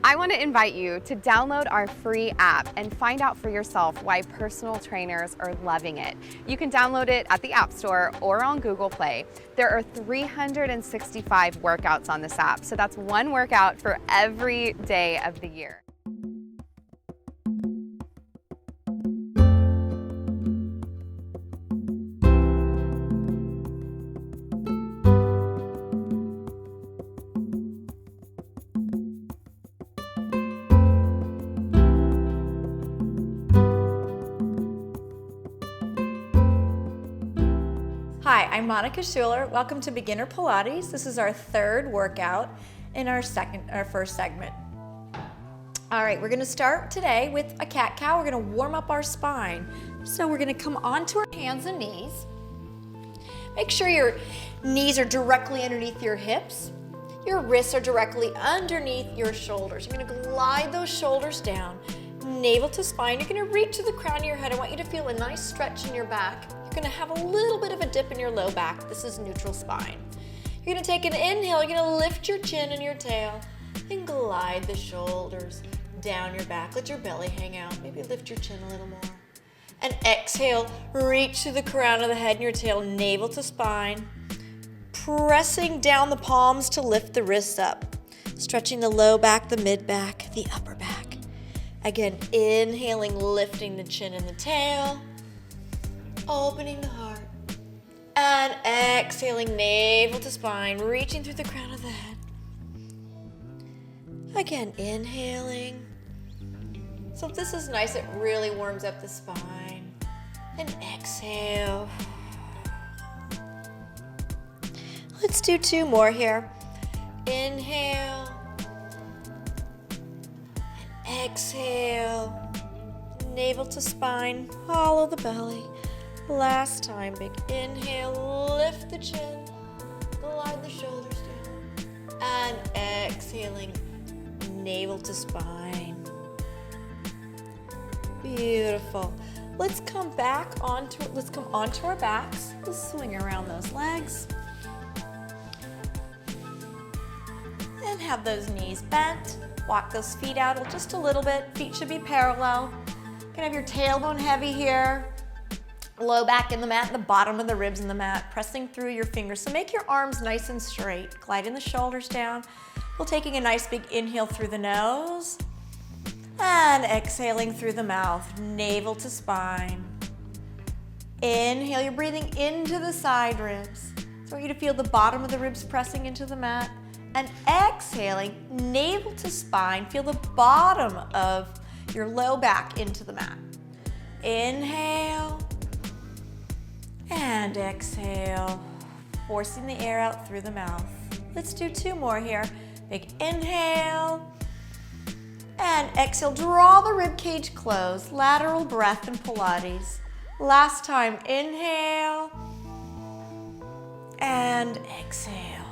I want to invite you to download our free app and find out for yourself why personal trainers are loving it. You can download it at the App Store or on Google Play. There are 365 workouts on this app, so that's one workout for every day of the year. Hi, I'm Monica Schuler. Welcome to Beginner Pilates. This is our third workout in our first segment. All right, we're gonna start today with a cat-cow. We're gonna warm up our spine. So we're gonna come onto our hands and knees. Make sure your knees are directly underneath your hips. Your wrists are directly underneath your shoulders. You're gonna glide those shoulders down, navel to spine. You're gonna reach to the crown of your head. I want you to feel a nice stretch in your back. You're gonna have a little bit of a dip in your low back. This is neutral spine. You're gonna take an inhale. You're gonna lift your chin and your tail and glide the shoulders down your back. Let your belly hang out. Maybe lift your chin a little more. And exhale, reach to the crown of the head and your tail, navel to spine. Pressing down the palms to lift the wrists up. Stretching the low back, the mid back, the upper back. Again, inhaling, lifting the chin and the tail. Opening the heart. And exhaling, navel to spine, reaching through the crown of the head. Again, inhaling. So if this is nice, it really warms up the spine. And exhale. Let's do two more here. Inhale. And exhale. Navel to spine, hollow the belly. Last time, big inhale, lift the chin, glide the shoulders down, and exhaling, navel to spine. Beautiful. Let's come onto our backs. Let's swing around those legs. And have those knees bent. Walk those feet out just a little bit. Feet should be parallel. You can have your tailbone heavy here. Low back in the mat, the bottom of the ribs in the mat, pressing through your fingers. So make your arms nice and straight. Gliding the shoulders down. We're taking a nice big inhale through the nose. And exhaling through the mouth, navel to spine. Inhale, you're breathing into the side ribs. So I want you to feel the bottom of the ribs pressing into the mat. And exhaling, navel to spine. Feel the bottom of your low back into the mat. Inhale. And exhale, forcing the air out through the mouth. Let's do two more here. Big inhale. And exhale, draw the rib cage close. Lateral breath in Pilates. Last time, inhale. And exhale.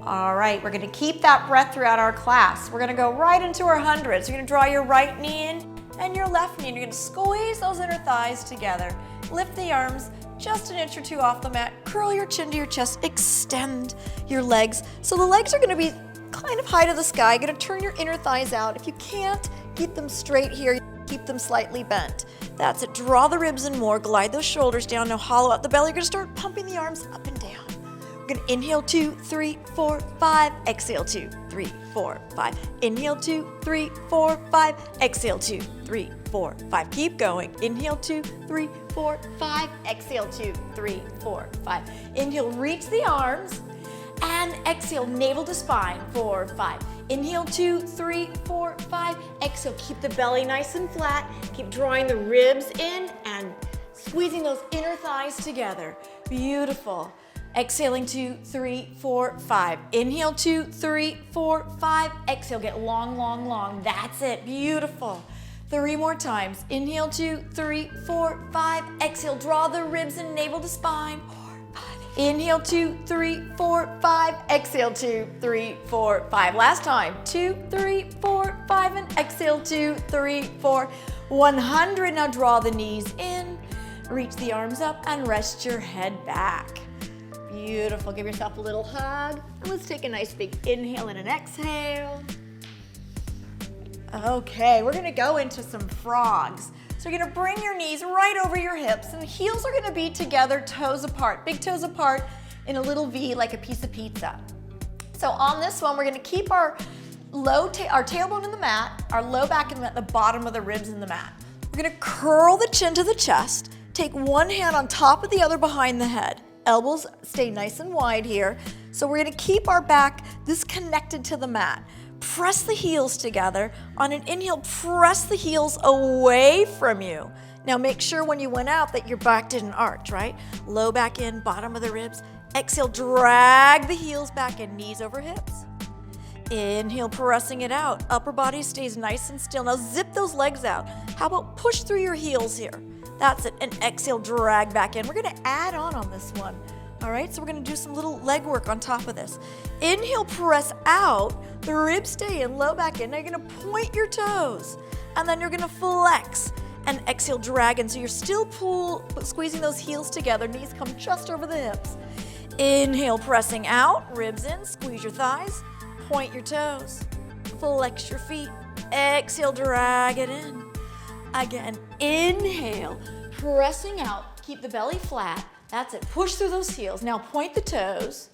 All right, we're gonna keep that breath throughout our class. We're gonna go right into our hundreds. You're gonna draw your right knee in and your left knee. You're gonna squeeze those inner thighs together. Lift the arms just an inch or two off the mat. Curl your chin to your chest. Extend your legs. So the legs are gonna be kind of high to the sky. You're gonna turn your inner thighs out. If you can't keep them straight here, keep them slightly bent. That's it. Draw the ribs in more. Glide those shoulders down. Now hollow out the belly. You're gonna start pumping the arms up and down. We're gonna inhale 2, 3, 4, 5. Exhale 2, 3, 4, 5. Inhale 2, 3, 4, 5. Exhale 2, 3, 4, 5. Keep going. Inhale 2, 3, 4, 5. Exhale 2, 3, 4, 5. Inhale, reach the arms. And exhale, navel to spine. 4, 5. Inhale 2, 3, 4, 5. Exhale, keep the belly nice and flat. Keep drawing the ribs in and squeezing those inner thighs together. Beautiful. Exhaling 2, 3, 4, 5. Inhale 2, 3, 4, 5. Exhale, get long, long, long. That's it. Beautiful. 3 more times. Inhale 2, 3, 4, 5. Exhale, draw the ribs and navel to spine. 4, 5. Inhale 2, 3, 4, 5. Exhale 2, 3, 4, 5. Last time. 2, 3, 4, 5. And exhale 2, 3, 4. 100. Now draw the knees in. Reach the arms up and rest your head back. Beautiful. Give yourself a little hug. And let's take a nice big inhale and an exhale. Okay, we're gonna go into some frogs. So you're gonna bring your knees right over your hips and the heels are gonna be together, toes apart, big toes apart in a little V like a piece of pizza. So on this one, we're gonna keep our tailbone in the mat, our low back in the bottom of the ribs in the mat. We're gonna curl the chin to the chest, take one hand on top of the other behind the head. Elbows stay nice and wide here. So we're gonna keep our back this connected to the mat. Press the heels together. On an inhale, press the heels away from you. Now make sure when you went out that your back didn't arch, right? Low back in, bottom of the ribs. Exhale, drag the heels back in, knees over hips. Inhale, pressing it out. Upper body stays nice and still. Now zip those legs out. How about push through your heels here? That's it. And exhale, drag back in. We're gonna add on this one. All right, so we're gonna do some little leg work on top of this. Inhale, press out. The ribs stay in, low back in. Now you're gonna point your toes. And then you're gonna flex. And exhale, drag in. So you're still squeezing those heels together. Knees come just over the hips. Inhale, pressing out. Ribs in, squeeze your thighs. Point your toes. Flex your feet. Exhale, drag it in. Again, inhale, pressing out. Keep the belly flat. That's it. Push through those heels. Now point the toes.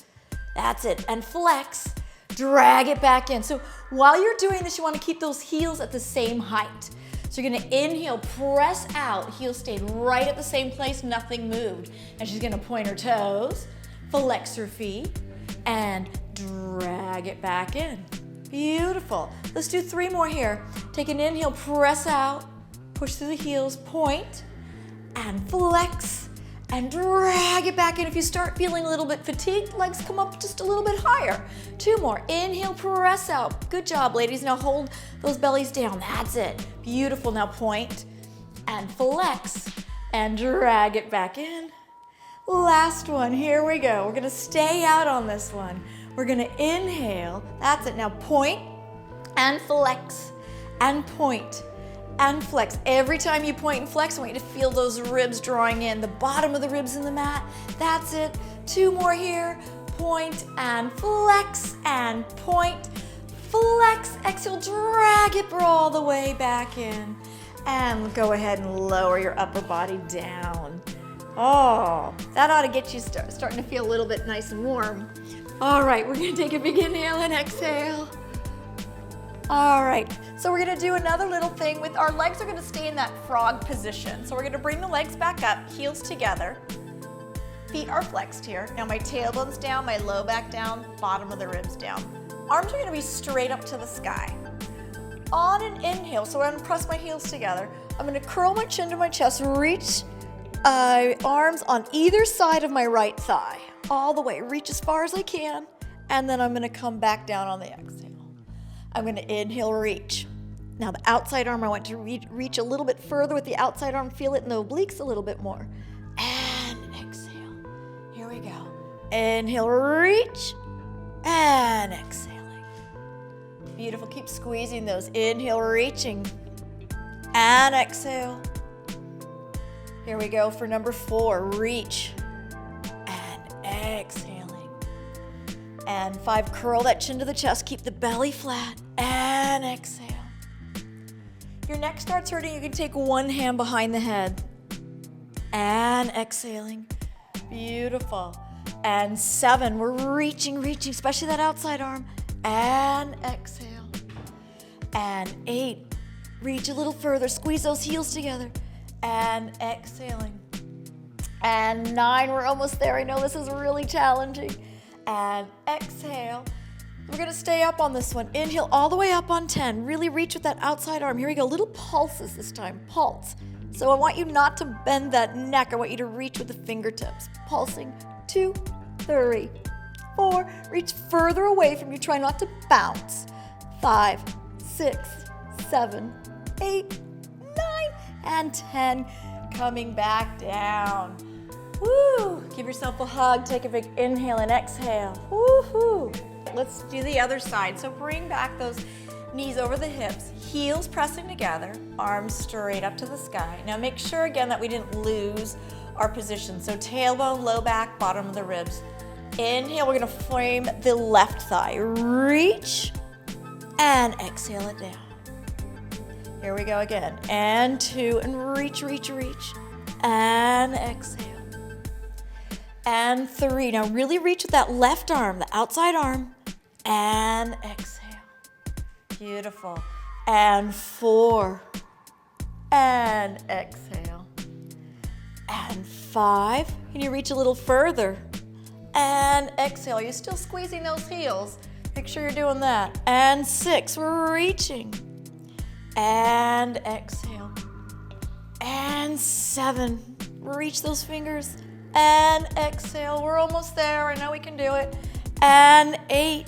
That's it. And flex. Drag it back in. So while you're doing this, you want to keep those heels at the same height. So you're going to inhale, press out. Heels stayed right at the same place. Nothing moved. And she's going to point her toes, flex her feet, and drag it back in. Beautiful. Let's do 3 more here. Take an inhale, press out. Push through the heels, point, and flex, and drag it back in. If you start feeling a little bit fatigued, legs come up just a little bit higher. 2 more. Inhale, press out. Good job, ladies. Now hold those bellies down. That's it. Beautiful. Now point, and flex, and drag it back in. Last one. Here we go. We're going to stay out on this one. We're going to inhale. That's it. Now point, and flex, and point, and flex. Every time you point and flex, I want you to feel those ribs drawing in, the bottom of the ribs in the mat. That's it. 2 more here. Point and flex, and point, flex. Exhale, drag it all the way back in. And go ahead and lower your upper body down. Oh, that ought to get you starting to feel a little bit nice and warm. All right, we're gonna take a big inhale and exhale. All right, so we're gonna do another little thing with our legs are gonna stay in that frog position. So we're gonna bring the legs back up, heels together. Feet are flexed here. Now my tailbone's down, my low back down, bottom of the ribs down. Arms are gonna be straight up to the sky. On an inhale, so I'm gonna press my heels together. I'm gonna curl my chin to my chest, reach arms on either side of my right thigh. All the way, reach as far as I can. And then I'm gonna come back down on the exhale. I'm gonna inhale, reach. Now the outside arm, I want to reach a little bit further with the outside arm, feel it in the obliques a little bit more. And exhale. Here we go. Inhale, reach, and exhaling. Beautiful, keep squeezing those. Inhale, reaching, and exhale. Here we go for number 4, reach, and exhaling. And 5, curl that chin to the chest, keep the belly flat, and exhale. Your neck starts hurting, you can take one hand behind the head, and exhaling. Beautiful. And 7, we're reaching, especially that outside arm, and exhale. And 8, reach a little further, squeeze those heels together, and exhaling. And 9, we're almost there. I know this is really challenging. And exhale. We're gonna stay up on this one. Inhale all the way up on 10. Really reach with that outside arm. Here we go, little pulses this time, pulse. So I want you not to bend that neck. I want you to reach with the fingertips. Pulsing, 2, 3, 4. Reach further away from you, try not to bounce. 5, 6, 7, 8, 9, and 10. Coming back down. Woo! Give yourself a hug, take a big inhale and exhale. Woo-hoo! Let's do the other side. So bring back those knees over the hips, heels pressing together, arms straight up to the sky. Now make sure again that we didn't lose our position. So tailbone, low back, bottom of the ribs. Inhale, we're gonna frame the left thigh. Reach and exhale it down. Here we go again. And 2, and reach, reach, reach. And exhale. And 3. Now really reach with that left arm, the outside arm. And exhale. Beautiful. And 4. And exhale. And 5. Can you reach a little further? And exhale. You're still squeezing those heels. Make sure you're doing that. And 6. We're reaching. And exhale. And 7. Reach those fingers. And exhale. We're almost there. I know we can do it. And 8.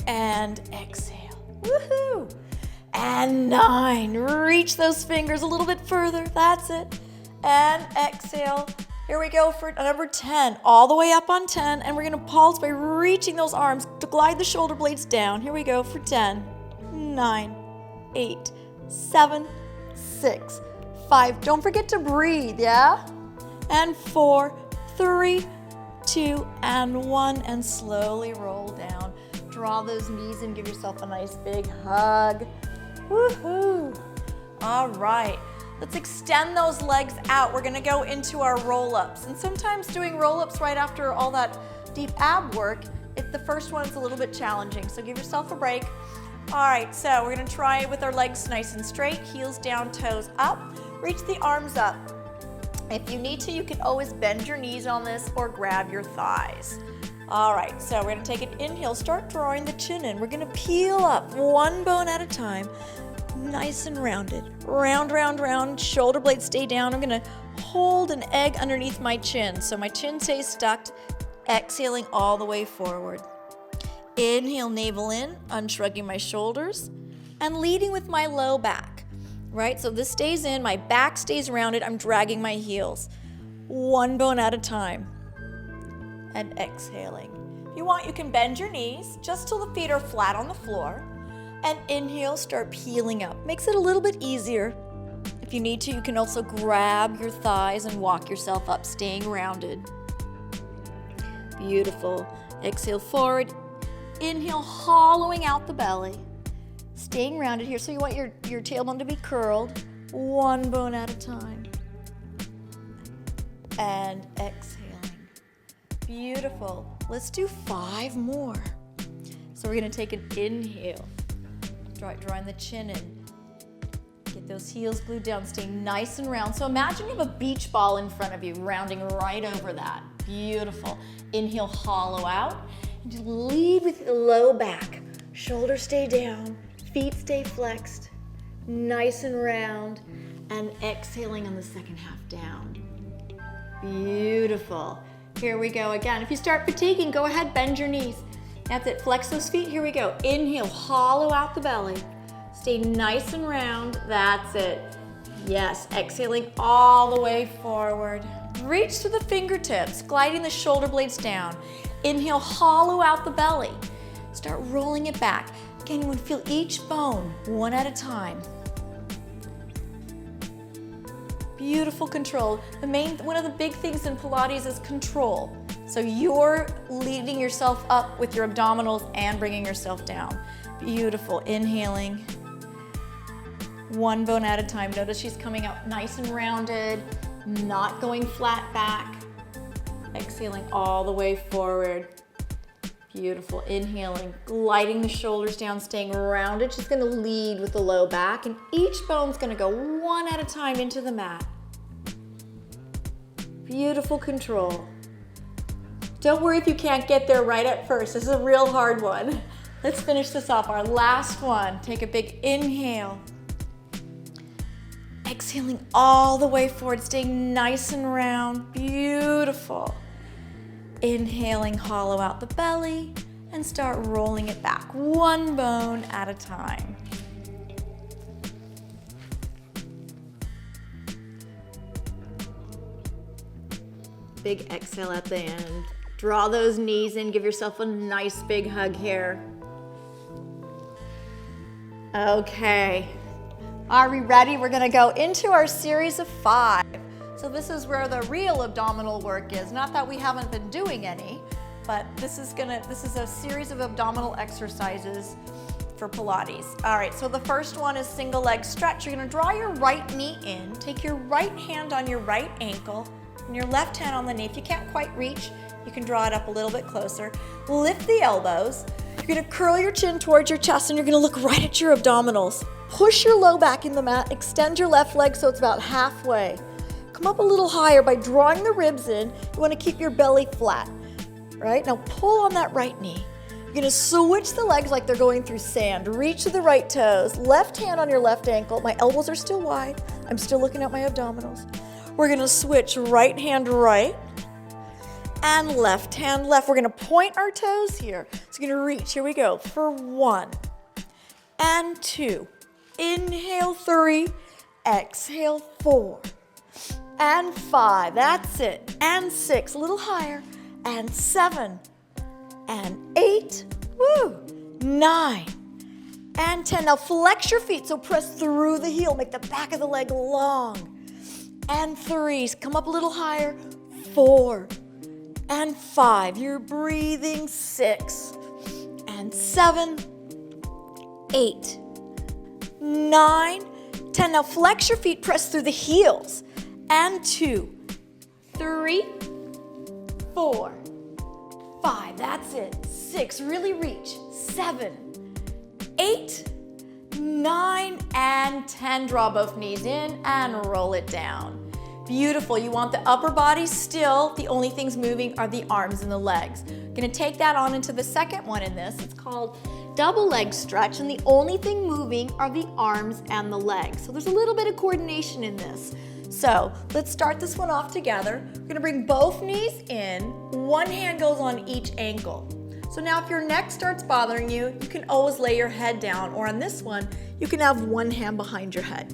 And exhale. Woohoo! And 9. Reach those fingers a little bit further. That's it. And exhale. Here we go for number 10. All the way up on 10. And we're going to pulse by reaching those arms to glide the shoulder blades down. Here we go for 10, 9, 8, 7, 6, 5. Don't forget to breathe, yeah? And 4, 3, 2, and 1. And slowly roll down. Draw those knees and give yourself a nice big hug. Woohoo! All right. Let's extend those legs out. We're gonna go into our roll-ups. And sometimes doing roll-ups right after all that deep ab work, the first one is a little bit challenging, so give yourself a break. All right, so we're gonna try it with our legs nice and straight, heels down, toes up. Reach the arms up. If you need to, you can always bend your knees on this or grab your thighs. All right, so we're gonna take an inhale, start drawing the chin in. We're gonna peel up one bone at a time. Nice and rounded. Round, round, round. Shoulder blades stay down. I'm going to hold an egg underneath my chin. So my chin stays stuck. Exhaling all the way forward. Inhale, navel in, unshrugging my shoulders, and leading with my low back. Right? So this stays in. My back stays rounded. I'm dragging my heels. One bone at a time. And exhaling. If you want, you can bend your knees just till the feet are flat on the floor. And inhale, start peeling up. Makes it a little bit easier. If you need to, you can also grab your thighs and walk yourself up, staying rounded. Beautiful. Exhale forward. Inhale, hollowing out the belly. Staying rounded here. So you want your tailbone to be curled. One bone at a time. And exhaling. Beautiful. Let's do 5 more. So we're going to take an inhale. Drawing the chin in. Get those heels glued down, stay nice and round. So imagine you have a beach ball in front of you, rounding right over that. Beautiful. Inhale, hollow out. And just lead with the low back. Shoulders stay down, feet stay flexed. Nice and round. And exhaling on the second half down. Beautiful. Here we go again. If you start fatiguing, go ahead, bend your knees. That's it, flex those feet, here we go. Inhale, hollow out the belly. Stay nice and round, that's it. Yes, exhaling all the way forward. Reach to the fingertips, gliding the shoulder blades down. Inhale, hollow out the belly. Start rolling it back. Again, you want to feel each bone, one at a time. Beautiful control. One of the big things in Pilates is control. So you're leading yourself up with your abdominals and bringing yourself down. Beautiful. Inhaling. One bone at a time. Notice she's coming out nice and rounded, not going flat back. Exhaling all the way forward. Beautiful. Inhaling, gliding the shoulders down, staying rounded. She's going to lead with the low back, and each bone's going to go one at a time into the mat. Beautiful control. Don't worry if you can't get there right at first. This is a real hard one. Let's finish this off. Our last one. Take a big inhale. Exhaling all the way forward, staying nice and round. Beautiful. Inhaling, hollow out the belly, and start rolling it back, one bone at a time. Big exhale at the end. Draw those knees in, give yourself a nice big hug here. Okay. Are we ready? We're gonna go into our series of 5. So this is where the real abdominal work is. Not that we haven't been doing any, but this is a series of abdominal exercises for Pilates. All right, so the first one is single leg stretch. You're gonna draw your right knee in, take your right hand on your right ankle, and your left hand on the knee. If you can't quite reach, you can draw it up a little bit closer. Lift the elbows. You're gonna curl your chin towards your chest, and you're gonna look right at your abdominals. Push your low back in the mat, extend your left leg so it's about halfway. Come up a little higher by drawing the ribs in. You wanna keep your belly flat, right? Now pull on that right knee. You're gonna switch the legs like they're going through sand. Reach to the right toes, left hand on your left ankle. My elbows are still wide. I'm still looking at my abdominals. We're gonna switch right hand right and left hand left. We're gonna point our toes here. So you're gonna reach, here we go, for 1 and 2. Inhale 3, exhale 4 and 5, that's it, and 6, a little higher, and 7, and 8, woo, 9, and 10. Now flex your feet, so press through the heel, make the back of the leg long, and 3, come up a little higher, 4, and 5, you're breathing, 6, and 7, 8, 9, 10. Now flex your feet, press through the heels, and 2, 3, 4, 5, that's it, 6, really reach, 7, 8, 9, and 10. Draw both knees in and roll it down. Beautiful, you want the upper body still, the only things moving are the arms and the legs. Gonna take that on into the second one in this. It's called double leg stretch, and the only thing moving are the arms and the legs. So there's a little bit of coordination in this. So let's start this one off together. We're gonna bring both knees in, one hand goes on each ankle. So now if your neck starts bothering you, you can always lay your head down, or on this one, you can have one hand behind your head.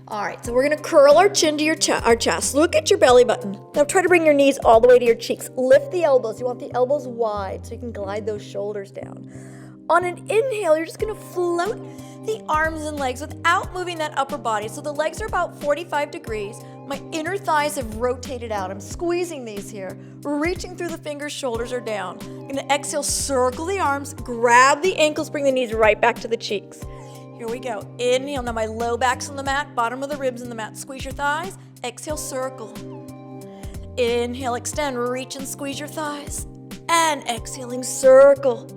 All right, so we're gonna curl our chin to our chest. Look at your belly button. Now try to bring your knees all the way to your cheeks. Lift the elbows. You want the elbows wide so you can glide those shoulders down. On an inhale, you're just gonna float the arms and legs without moving that upper body. So the legs are about 45 degrees. My inner thighs have rotated out. I'm squeezing these here. We're reaching through the fingers, shoulders are down. I'm gonna exhale, circle the arms, grab the ankles, bring the knees right back to the cheeks. Here we go. Inhale. Now my low back's on the mat, bottom of the ribs in the mat. Squeeze your thighs. Exhale, circle. Inhale, extend, reach and squeeze your thighs. And exhaling, circle.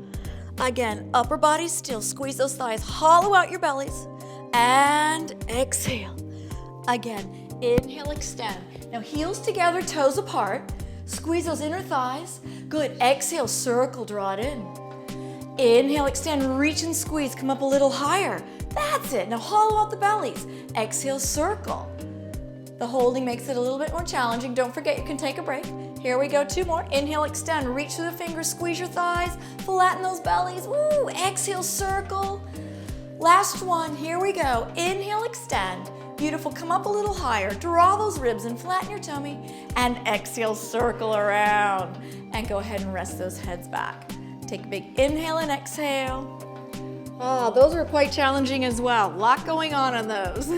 Again, upper body still. Squeeze those thighs. Hollow out your bellies. And exhale. Again, inhale, extend. Now heels together, toes apart. Squeeze those inner thighs. Good. Exhale, circle, draw it in. Inhale, extend, reach and squeeze. Come up a little higher. That's it. Now hollow out the bellies. Exhale, circle. The holding makes it a little bit more challenging. Don't forget you can take a break. Here we go, 2 more. Inhale, extend, reach through the fingers, squeeze your thighs, flatten those bellies. Woo! Exhale, circle. Last one, here we go. Inhale, extend. Beautiful, come up a little higher. Draw those ribs and flatten your tummy. And exhale, circle around. And go ahead and rest those heads back. Take a big inhale and exhale. Oh, those are quite challenging as well. A lot going on those.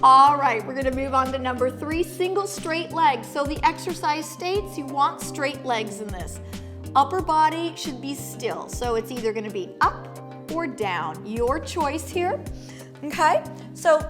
All right, we're gonna move on to number 3, single straight legs. So the exercise states you want straight legs in this. Upper body should be still. So it's either gonna be up or down. Your choice here, okay? So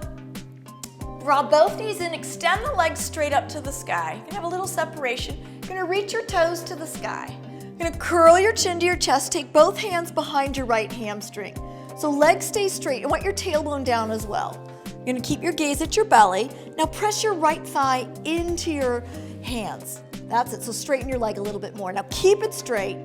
draw both knees in, extend the legs straight up to the sky. You're gonna have a little separation. You're gonna reach your toes to the sky. You're gonna curl your chin to your chest, take both hands behind your right hamstring. So legs stay straight. You want your tailbone down as well. You're gonna keep your gaze at your belly. Now press your right thigh into your hands. That's it, so straighten your leg a little bit more. Now keep it straight,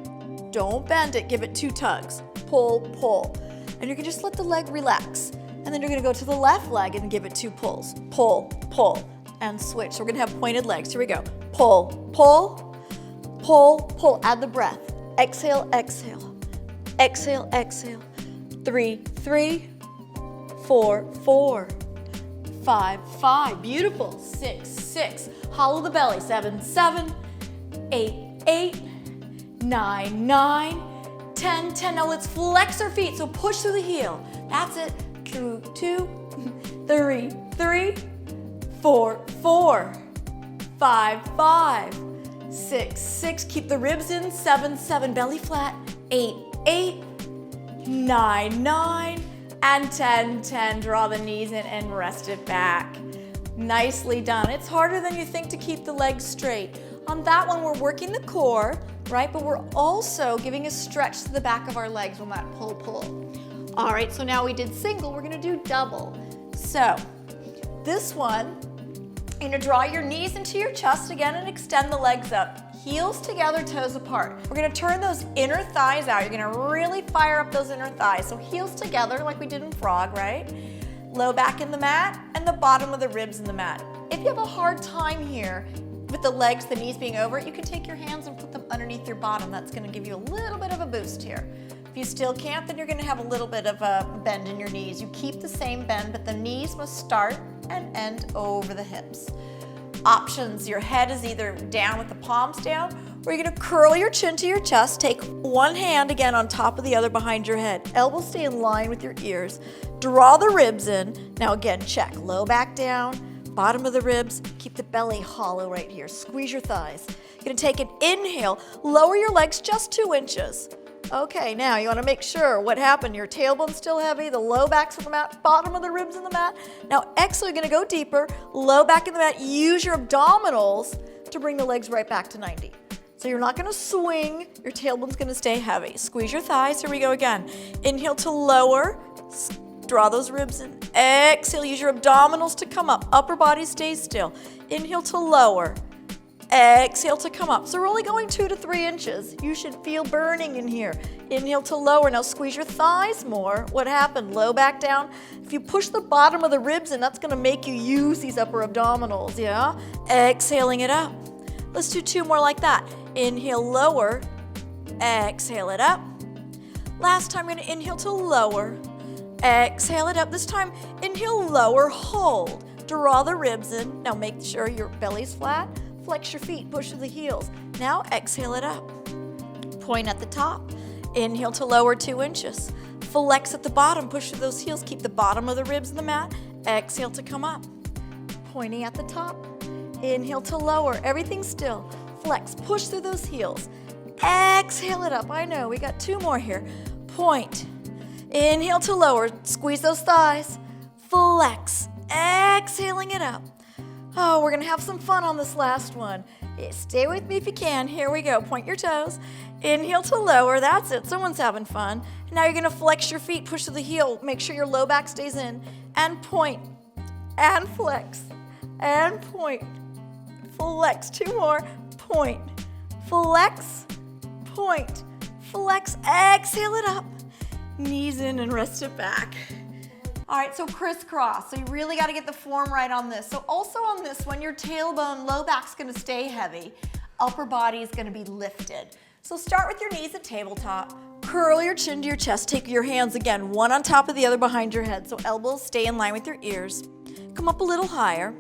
don't bend it, give it 2 tugs. Pull, pull. And you're gonna just let the leg relax. And then you're gonna go to the left leg and give it 2 pulls. Pull, pull, and switch. So we're gonna have pointed legs, here we go. Pull, pull, pull, pull, add the breath. Exhale, exhale, exhale, exhale. 3, 3, 4, 4. 5, 5, beautiful. 6, 6, hollow the belly. 7, 7, 8, 8, 9, 9, 10, 10. Now let's flex our feet, so push through the heel. That's it. 2, 2, 3, 3, 4, 4, 5, 5, 6, 6. Keep the ribs in. 7, 7. Belly flat. 8, 8, 9, 9, and 10, 10. Draw the knees in and rest it back. Nicely done. It's harder than you think to keep the legs straight. On that one, we're working the core, right? But we're also giving a stretch to the back of our legs on that pull, pull. All right, so now we did single, we're gonna do double. So this one, you're gonna draw your knees into your chest again and extend the legs up. Heels together, toes apart. We're gonna turn those inner thighs out. You're gonna really fire up those inner thighs. So heels together like we did in frog, right? Low back in the mat and the bottom of the ribs in the mat. If you have a hard time here with the legs, the knees being over, you can take your hands and put them underneath your bottom. That's gonna give you a little bit of a boost here. If you still can't, then you're gonna have a little bit of a bend in your knees. You keep the same bend, but the knees must start and end over the hips. Options, your head is either down with the palms down, or you're gonna curl your chin to your chest, take one hand again on top of the other behind your head. Elbows stay in line with your ears. Draw the ribs in. Now again, check, low back down, bottom of the ribs, keep the belly hollow right here. Squeeze your thighs. You're gonna take an inhale, lower your legs just 2 inches. Okay, now you wanna make sure what happened. Your tailbone's still heavy, the low back's on the mat, bottom of the ribs in the mat. Now exhale, you're gonna go deeper, low back in the mat. Use your abdominals to bring the legs right back to 90. So you're not gonna swing, your tailbone's gonna stay heavy. Squeeze your thighs, here we go again. Inhale to lower, draw those ribs in. Exhale, use your abdominals to come up. Upper body stays still. Inhale to lower. Exhale to come up. So we're only going 2 to 3 inches. You should feel burning in here. Inhale to lower. Now squeeze your thighs more. What happened? Low back down. If you push the bottom of the ribs in, that's gonna make you use these upper abdominals, yeah? Exhaling it up. Let's do 2 more like that. Inhale, lower. Exhale it up. Last time, we're gonna inhale to lower. Exhale it up. This time, inhale, lower, hold. Draw the ribs in. Now make sure your belly's flat. Flex your feet, push through the heels. Now exhale it up. Point at the top. Inhale to lower 2 inches. Flex at the bottom, push through those heels. Keep the bottom of the ribs in the mat. Exhale to come up. Pointing at the top. Inhale to lower, everything still. Flex, push through those heels. Exhale it up. I know, we got 2 more here. Point. Inhale to lower, squeeze those thighs. Flex, exhaling it up. Oh, we're gonna have some fun on this last one. Stay with me if you can. Here we go, point your toes. Inhale to lower, that's it, someone's having fun. Now you're gonna flex your feet, push to the heel, make sure your low back stays in, and point, and flex, and point. Flex, 2 more, point, flex, point, flex, exhale it up. Knees in and rest it back. All right, so crisscross. So you really got to get the form right on this. So also on this one, your tailbone, low back's going to stay heavy. Upper body is going to be lifted. So start with your knees at tabletop. Curl your chin to your chest. Take your hands again, one on top of the other behind your head. So elbows stay in line with your ears. Come up a little higher.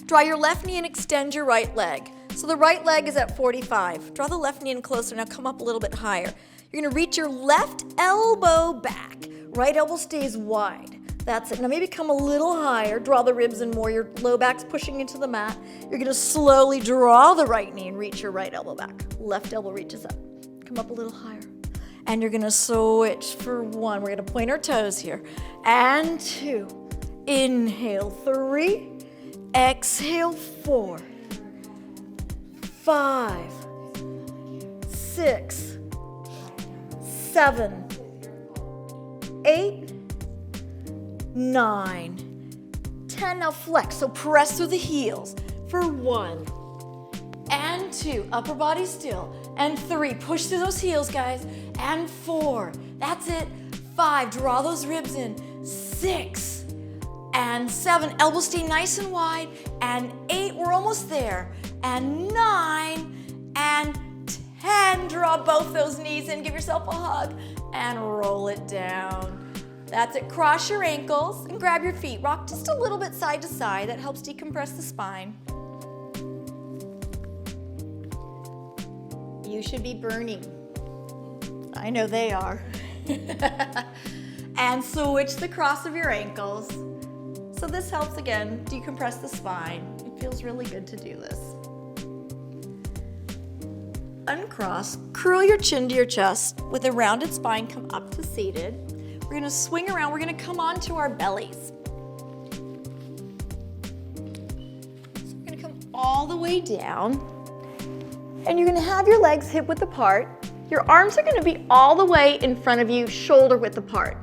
Draw your left knee and extend your right leg. So the right leg is at 45. Draw the left knee in closer. Now come up a little bit higher. You're gonna reach your left elbow back. Right elbow stays wide. That's it. Now maybe come a little higher. Draw the ribs in more. Your low back's pushing into the mat. You're gonna slowly draw the right knee and reach your right elbow back. Left elbow reaches up. Come up a little higher. And you're gonna switch for 1. We're gonna point our toes here. And 2. Inhale, 3. Exhale, 4. 5. 6. 7, 8, 9, 10. Now flex, so press through the heels for 1 and 2. Upper body still. And 3, push through those heels, guys. And 4, that's it. 5, draw those ribs in. 6 and 7, elbows stay nice and wide. And 8, we're almost there. And 9 and 10, draw both those knees in, give yourself a hug, and roll it down. That's it, cross your ankles and grab your feet. Rock just a little bit side to side, that helps decompress the spine. You should be burning. I know they are. And switch the cross of your ankles. So this helps, again, decompress the spine. It feels really good to do this. Uncross, curl your chin to your chest with a rounded spine, come up to seated. We're gonna swing around, we're gonna come onto our bellies. So we're gonna come all the way down, and you're gonna have your legs hip width apart. Your arms are gonna be all the way in front of you, shoulder width apart.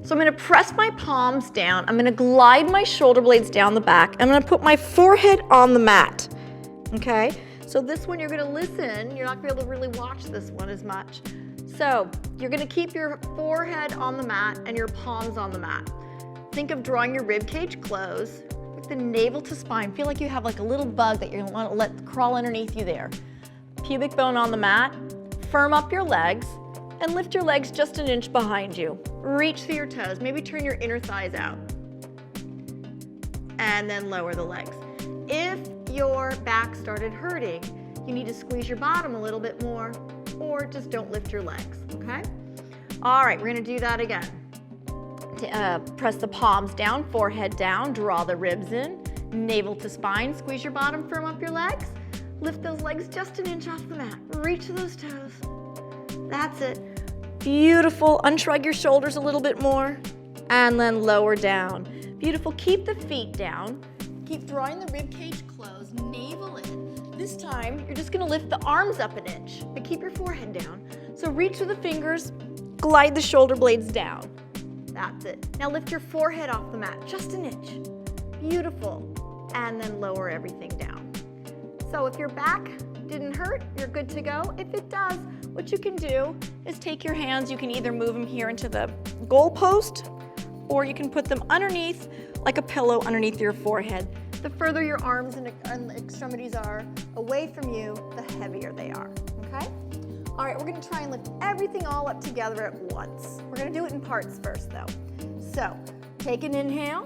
So I'm gonna press my palms down, I'm gonna glide my shoulder blades down the back, I'm gonna put my forehead on the mat, okay? So this one you're gonna listen, you're not gonna be able to really watch this one as much. So you're gonna keep your forehead on the mat and your palms on the mat. Think of drawing your rib cage close with the navel to spine. Feel like you have like a little bug that you're gonna wanna let crawl underneath you there. Pubic bone on the mat, firm up your legs, and lift your legs just an inch behind you. Reach through your toes, maybe turn your inner thighs out. And then lower the legs. If your back started hurting, you need to squeeze your bottom a little bit more, or just don't lift your legs, okay? All right, we're gonna do that again. Press the palms down, forehead down, draw the ribs in, navel to spine, squeeze your bottom, firm up your legs, lift those legs just an inch off the mat, reach to those toes. That's it. Beautiful. Unshrug your shoulders a little bit more, and then lower down. Beautiful. Keep the feet down. Keep drawing the rib cage closed, navel in. This time, you're just gonna lift the arms up an inch, but keep your forehead down. So reach with the fingers, glide the shoulder blades down. That's it. Now lift your forehead off the mat, just an inch. Beautiful. And then lower everything down. So if your back didn't hurt, you're good to go. If it does, what you can do is take your hands, you can either move them here into the goal post, or you can put them underneath, like a pillow underneath your forehead. The further your arms and extremities are away from you, the heavier they are, okay? All right, we're gonna try and lift everything all up together at once. We're gonna do it in parts first though. So, take an inhale,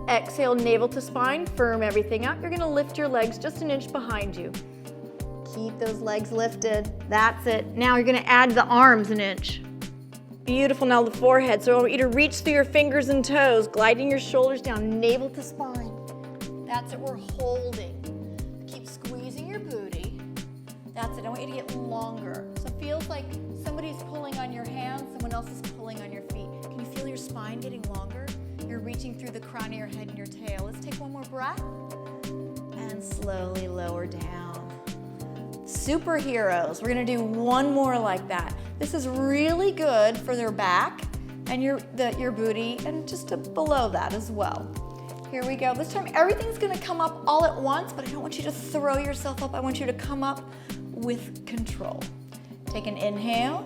exhale, navel to spine, firm everything up. You're gonna lift your legs just an inch behind you. Keep those legs lifted, that's it. Now you're gonna add the arms an inch. Beautiful, now the forehead. So I want you to reach through your fingers and toes, gliding your shoulders down, navel to spine. That's it, we're holding. Keep squeezing your booty. That's it, I want you to get longer. So it feels like somebody's pulling on your hands, someone else is pulling on your feet. Can you feel your spine getting longer? You're reaching through the crown of your head and your tail. Let's take one more breath. And slowly lower down. Superheroes, we're gonna do one more like that. This is really good for their back and your booty and just below that as well. Here we go. This time everything's gonna come up all at once, but I don't want you to throw yourself up. I want you to come up with control. Take an inhale,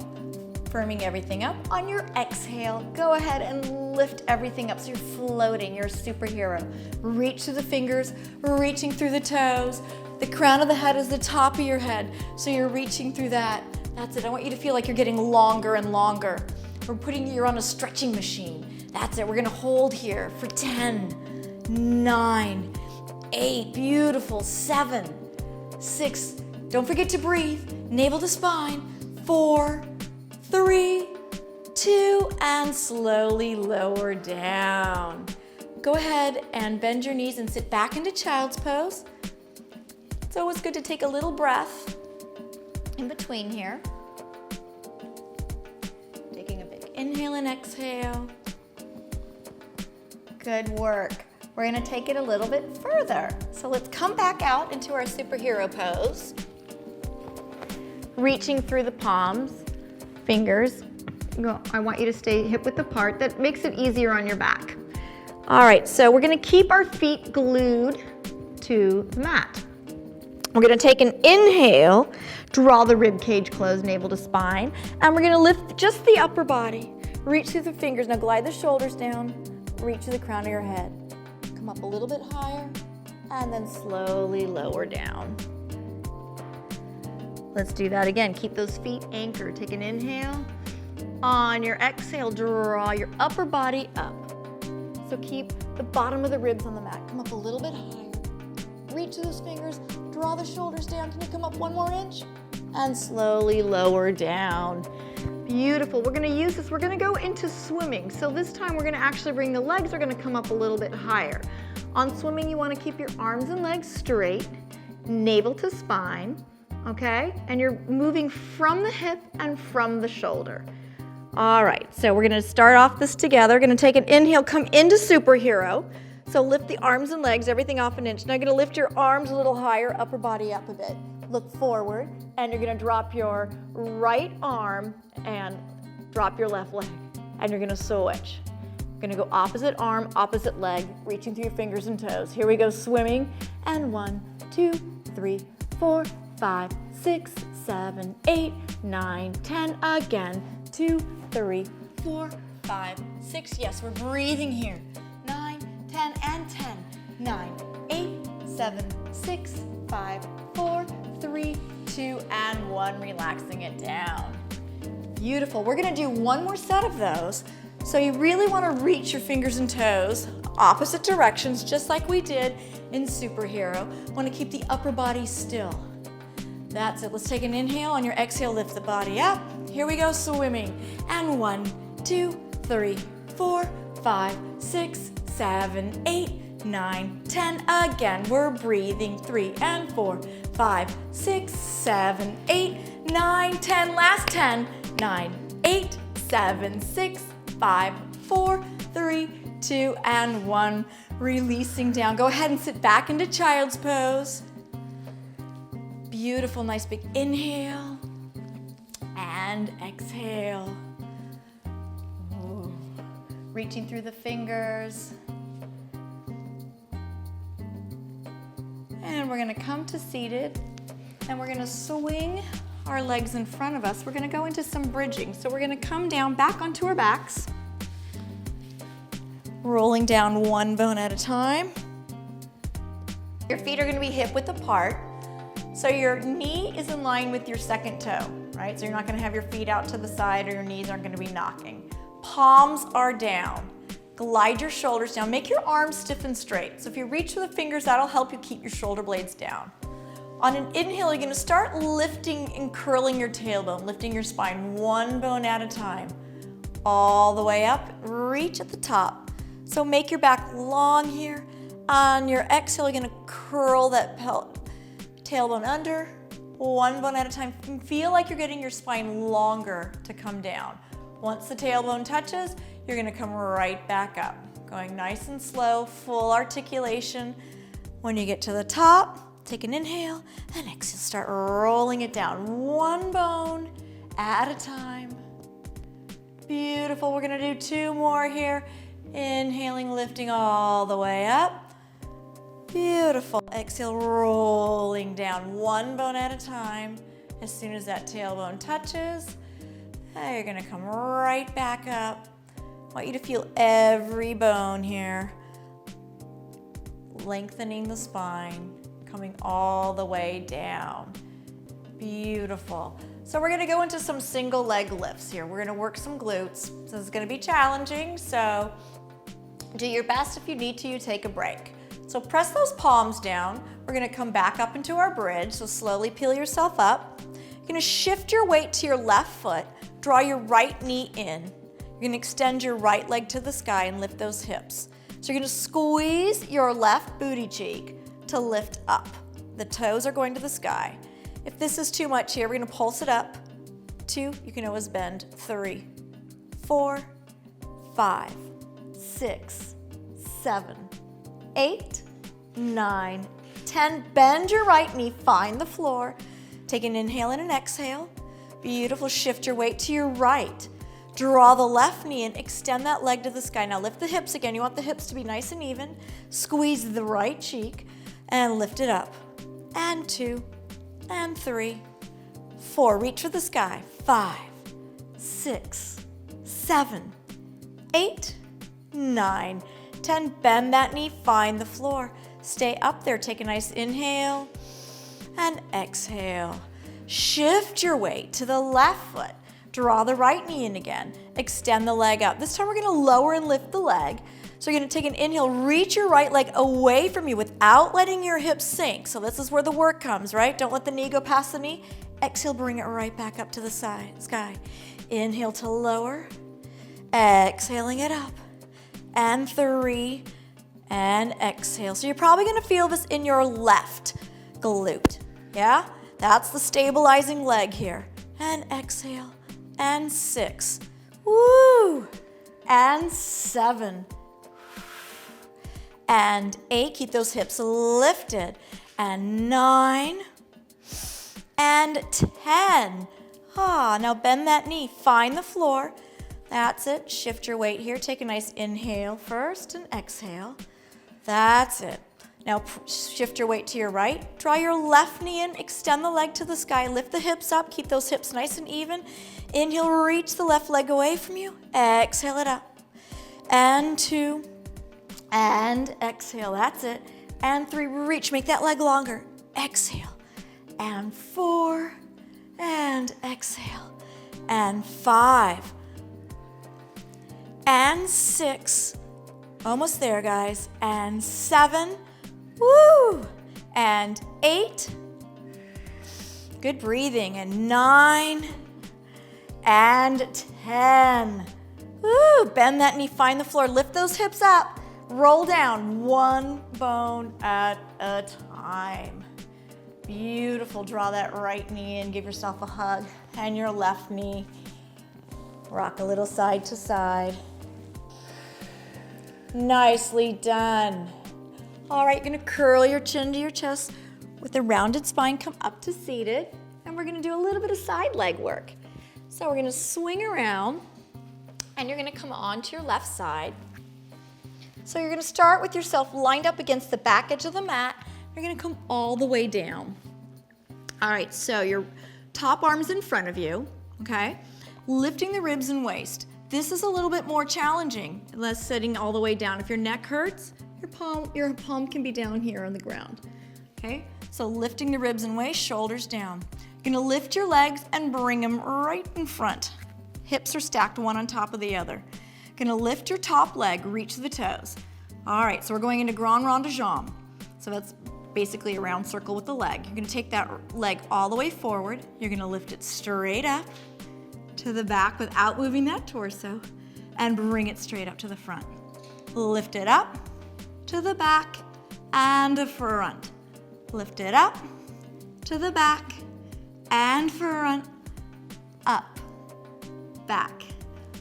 firming everything up. On your exhale, go ahead and lift everything up so you're floating, you're a superhero. Reach through the fingers, reaching through the toes. The crown of the head is the top of your head, so you're reaching through that. That's it, I want you to feel like you're getting longer and longer. You're on a stretching machine. That's it, we're gonna hold here for 10, 9, 8, beautiful, 7, 6, don't forget to breathe, navel to spine, 4, 3, 2, and slowly lower down. Go ahead and bend your knees and sit back into child's pose. It's always good to take a little breath in between here. Taking a big inhale and exhale. Good work. We're gonna take it a little bit further. So let's come back out into our superhero pose. Reaching through the palms, fingers. I want you to stay hip width apart. That makes it easier on your back. All right, so we're gonna keep our feet glued to the mat. We're gonna take an inhale, draw the rib cage closed, navel to spine, and we're gonna lift just the upper body. Reach through the fingers, now glide the shoulders down, reach to the crown of your head. Come up a little bit higher, and then slowly lower down. Let's do that again. Keep those feet anchored. Take an inhale. On your exhale, draw your upper body up. So keep the bottom of the ribs on the mat. Come up a little bit higher. Reach through those fingers, draw the shoulders down. Can you come up one more inch? And slowly lower down. Beautiful. We're going to use this. We're going to go into swimming. So this time we're going to actually bring the legs are going to come up a little bit higher. On swimming, you want to keep your arms and legs straight, navel to spine, okay? And you're moving from the hip and from the shoulder. All right, so we're going to start off this together. We're going to take an inhale, come into superhero. So lift the arms and legs, everything off an inch. Now you're going to lift your arms a little higher, upper body up a bit. Look forward, and you're going to drop your right arm and drop your left leg. And you're going to switch. You're going to go opposite arm, opposite leg, reaching through your fingers and toes. Here we go, swimming. And 1, 2, 3, 4, 5, 6, 7, 8, 9, 10. Again, 2, 3, 4, 5, 6. Yes, we're breathing here. 9, 10, and 10. 9, 8, 7, 6, 5, 4, 3, 2, and 1. Relaxing it down. Beautiful. We're going to do one more set of those. So you really want to reach your fingers and toes opposite directions, just like we did in superhero. Want to keep the upper body still. That's it. Let's take an inhale. On your exhale, lift the body up. Here we go, swimming. And 1, 2, 3, 4, 5, 6, 7, 8, 9, 10. Again, we're breathing. 3 and 4, 5, 6, 7, 8, 9, 10. Last 10. 9, 8, 7, 6, 5, 4, 3, 2, and 1. Releasing down. Go ahead and sit back into child's pose. Beautiful, nice big inhale and exhale. Ooh. Reaching through the fingers. And we're going to come to seated, and we're going to swing our legs in front of us. We're going to go into some bridging. So we're going to come down back onto our backs, rolling down one bone at a time. Your feet are going to be hip width apart. So your knee is in line with your second toe, right? So you're not going to have your feet out to the side, or your knees aren't going to be knocking. Palms are down. Glide your shoulders down. Make your arms stiff and straight. So if you reach with the fingers, that'll help you keep your shoulder blades down. On an inhale, you're going to start lifting and curling your tailbone, lifting your spine one bone at a time. All the way up, reach at the top. So make your back long here. On your exhale, you're going to curl that tailbone under, one bone at a time. Feel like you're getting your spine longer to come down. Once the tailbone touches, you're going to come right back up. Going nice and slow, full articulation. When you get to the top, take an inhale and exhale. Start rolling it down, one bone at a time. Beautiful. We're going to do 2 more here. Inhaling, lifting all the way up. Beautiful. Exhale, rolling down one bone at a time. As soon as that tailbone touches, you're going to come right back up. I want you to feel every bone here. Lengthening the spine, coming all the way down. Beautiful. So we're going to go into some single leg lifts here. We're going to work some glutes. This is going to be challenging, so do your best. If you need to, you take a break. So press those palms down. We're going to come back up into our bridge, so slowly peel yourself up. You're going to shift your weight to your left foot. Draw your right knee in. You're going to extend your right leg to the sky and lift those hips. So you're going to squeeze your left booty cheek to lift up. The toes are going to the sky. If this is too much here, we're going to pulse it up. 2, you can always bend. 3, 4, 5, 6, 7, 8, 9, 10. Bend your right knee, find the floor. Take an inhale and an exhale. Beautiful. Shift your weight to your right. Draw the left knee in, extend that leg to the sky. Now lift the hips again. You want the hips to be nice and even. Squeeze the right cheek and lift it up. And 2, and 3, 4. Reach for the sky. 5, 6, 7, 8, 9, 10. Bend that knee, find the floor. Stay up there. Take a nice inhale and exhale. Shift your weight to the left foot. Draw the right knee in again. Extend the leg out. This time we're going to lower and lift the leg. So you're going to take an inhale, reach your right leg away from you without letting your hips sink. So this is where the work comes, right? Don't let the knee go past the knee. Exhale, bring it right back up to the sky. Inhale to lower, exhaling it up, and 3, and exhale. So you're probably gonna feel this in your left glute, yeah? That's the stabilizing leg here. And exhale, and 6, woo, and 7, and 8, keep those hips lifted, and 9, and 10. Now bend that knee, find the floor. That's it, shift your weight here. Take a nice inhale first and exhale. That's it. Now shift your weight to your right. Draw your left knee in, extend the leg to the sky, lift the hips up, keep those hips nice and even. Inhale, reach the left leg away from you. Exhale it up. And 2, and exhale, that's it. And 3, reach, make that leg longer. Exhale. And 4, and exhale. And 5, and 6, almost there, guys. And 7, woo, and 8, good breathing. And 9, and 10, woo, bend that knee, find the floor, lift those hips up, roll down, one bone at a time. Beautiful, draw that right knee in, give yourself a hug, and your left knee. Rock a little side to side. Nicely done. All right, you're gonna curl your chin to your chest with a rounded spine, come up to seated, and we're gonna do a little bit of side leg work. So we're gonna swing around, and you're gonna come onto your left side. So you're gonna start with yourself lined up against the back edge of the mat. You're gonna come all the way down. All right, so your top arm's in front of you, okay? Lifting the ribs and waist. This is a little bit more challenging, less sitting all the way down. If your neck hurts, your palm can be down here on the ground, okay? So lifting the ribs and waist, shoulders down. You're gonna lift your legs and bring them right in front. Hips are stacked one on top of the other. Gonna lift your top leg, reach the toes. All right, so we're going into grand rond de jambe. So that's basically a round circle with the leg. You're gonna take that leg all the way forward. You're gonna lift it straight up to the back without moving that torso, and bring it straight up to the front. Lift it up to the back and the front. Lift it up to the back and front, up, back,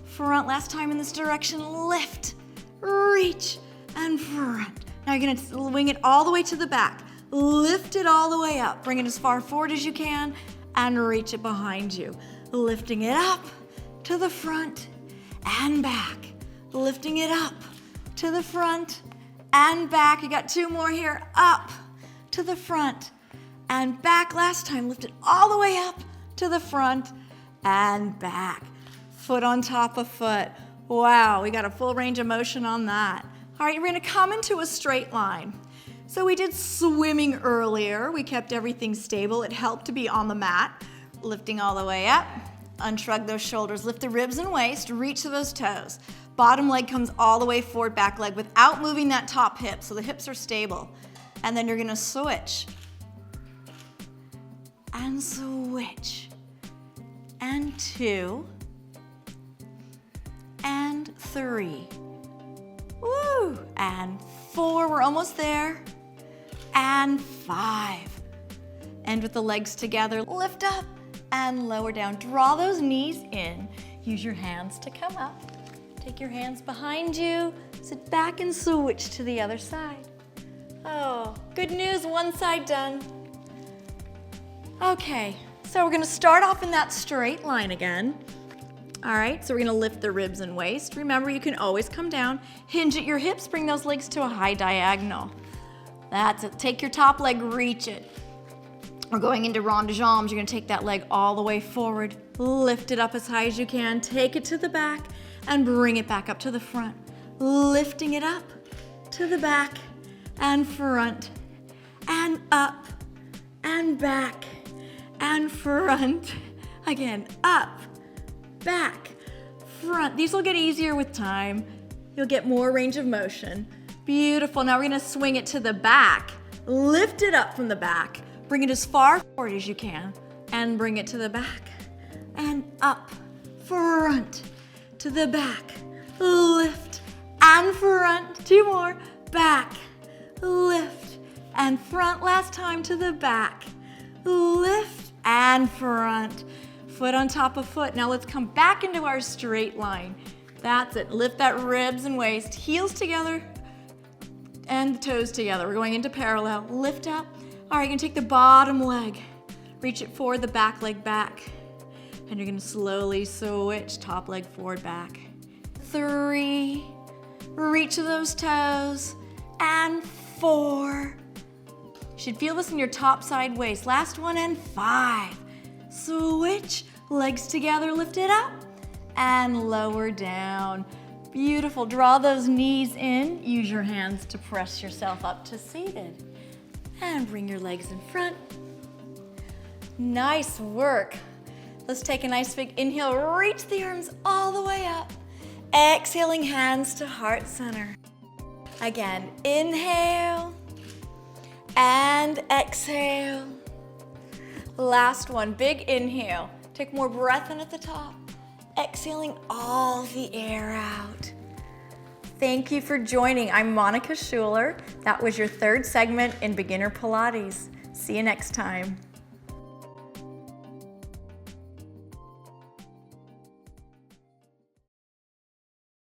front. Last time in this direction, lift, reach, and front. Now you're gonna wing it all the way to the back. Lift it all the way up. Bring it as far forward as you can and reach it behind you. Lifting it up to the front and back. Lifting it up to the front and back. You got 2 more here. Up to the front and back. Last time, lift it all the way up to the front and back. Foot on top of foot. Wow, we got a full range of motion on that. All right, we're gonna come into a straight line. So we did swimming earlier. We kept everything stable. It helped to be on the mat. Lifting all the way up, unshrug those shoulders, lift the ribs and waist, reach to those toes. Bottom leg comes all the way forward, back leg, without moving that top hip, so the hips are stable. And then you're gonna switch. And switch. And 2. And 3. Woo! And 4, we're almost there. And 5. End with the legs together, lift up and lower down. Draw those knees in. Use your hands to come up. Take your hands behind you, sit back and switch to the other side. Oh, good news, one side done. Okay, so we're gonna start off in that straight line again. All right, so we're gonna lift the ribs and waist. Remember, you can always come down, hinge at your hips, bring those legs to a high diagonal. That's it, take your top leg, reach it. We're going into rond de jambes. You're gonna take that leg all the way forward, lift it up as high as you can, take it to the back, and bring it back up to the front. Lifting it up to the back and front, and up, and back, and front. Again, up, back, front. These will get easier with time. You'll get more range of motion. Beautiful. Now we're gonna swing it to the back. Lift it up from the back. Bring it as far forward as you can and bring it to the back and up, front to the back, lift and front. 2 more, back, lift and front. Last time to the back, lift and front. Foot on top of foot. Now let's come back into our straight line. That's it. Lift that ribs and waist, heels together and the toes together. We're going into parallel. Lift up. All right, you're gonna take the bottom leg, reach it forward, the back leg back, and you're gonna slowly switch top leg forward, back. 3, reach those toes, and 4. You should feel this in your top side waist. Last one, and 5. Switch, legs together, lift it up, and lower down. Beautiful, draw those knees in. Use your hands to press yourself up to seated. And bring your legs in front. Nice work. Let's take a nice big inhale, reach the arms all the way up. Exhaling, hands to heart center. Again, inhale and exhale. Last one, big inhale. Take more breath in at the top. Exhaling all the air out. Thank you for joining. I'm Monica Schuler. That was your 3rd segment in Beginner Pilates. See you next time.